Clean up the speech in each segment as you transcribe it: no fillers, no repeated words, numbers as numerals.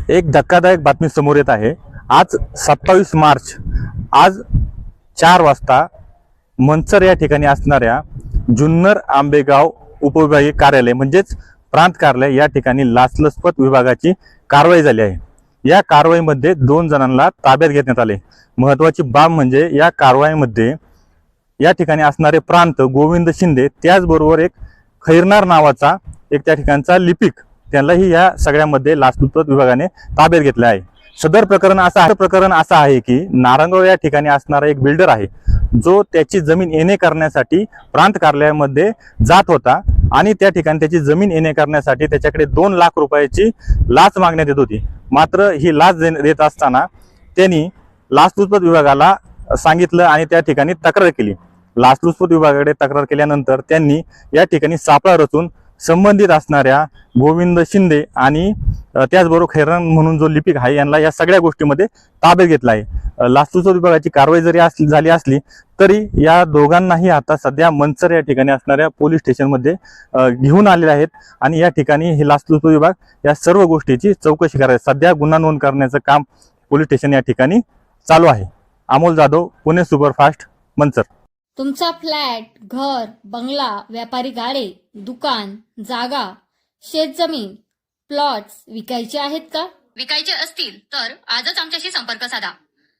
एक धक्कादायक बातमी समोर येत आहे। आज 27 मार्च आज 4 वाजता मंचर या ठिकाणी असणाऱ्या जुन्नर आंबेगाव उपविभागीय कार्यालय म्हणजेच प्रांत कार्यालय या ठिकाणी लाचलुचपत विभागाची कारवाई झाली आहे। या कारवाईमध्ये 2 जणांना ताब्यात घेण्यात आले। महत्त्वाची बाब म्हणजे या कारवाईमध्ये या ठिकाणी असणारे प्रांत गोविंद शिंदे त्याचबरोबर एक खैरनार नावाचा एक त्या ठिकाणचा लिपिक त्यांनाही या सगळ्यामध्ये लाचलुचपत विभागाने ताब्यात घेतले आहे। सदर प्रकरण असं आहे की नारायणगाव या ठिकाणी असणारा एक बिल्डर आहे जो त्याची जमीन येणे करण्यासाठी प्रांत कार्यालयामध्ये जात होता आणि त्या ठिकाणी त्याची जमीन येणे करण्यासाठी त्याच्याकडे 2 लाख रुपयाची लाच मागण्यात येत होती। मात्र ही लाच देत असताना त्यांनी लाचलुचपत विभागाला सांगितलं आणि त्या ठिकाणी तक्रार केली। लाचलुचपत विभागाकडे तक्रार केल्यानंतर त्यांनी या ठिकाणी सापळा रचून संबंधित असणाऱ्या गोविंद शिंदे आणि त्याचबरोबर खैरनार म्हणून जो लिपिक आहे यांना या सगळ्या गोष्टीमध्ये ताब्यात घेतला आहे। लाचलुचपत विभागाची कारवाई जरी झाली असली तरी या दोघांनाही आता सध्या मंचर या ठिकाणी असणाऱ्या पोलीस स्टेशनमध्ये घेऊन आलेले आहेत आणि या ठिकाणी हे लाचलुचपत विभाग या सर्व गोष्टीची चौकशी करायची सध्या गुन्हा नोंद करण्याचं काम पोलीस स्टेशन या ठिकाणी चालू आहे। अमोल जाधव, पुणे सुपरफास्ट, मंचर। तुमचा फ्लॅट, घर, बंगला, व्यापारी गाडे, दुकान, जागा, शेतजमीन, प्लॉट्स विकायचे आहेत का? विकायचे असतील तर आजच आमच्याशी संपर्क साधा।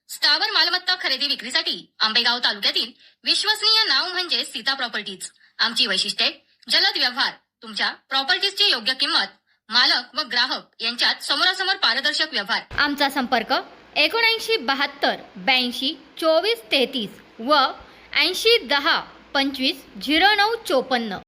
स्थावर मालमत्ता खरेदी विक्रीसाठी आंबेगाव तालुक्यातील विश्वसनीय नाव म्हणजे सीता प्रॉपर्टीज। आमची वैशिष्ट्ये: जलद व्यवहार, तुमच्या प्रॉपर्टीजची योग्य किंमत, मालक व ग्राहक यांच्यात समोरासमोर पारदर्शक व्यवहार। आमचा संपर्क 7972 82 24 33 व 80 10 25 09 54।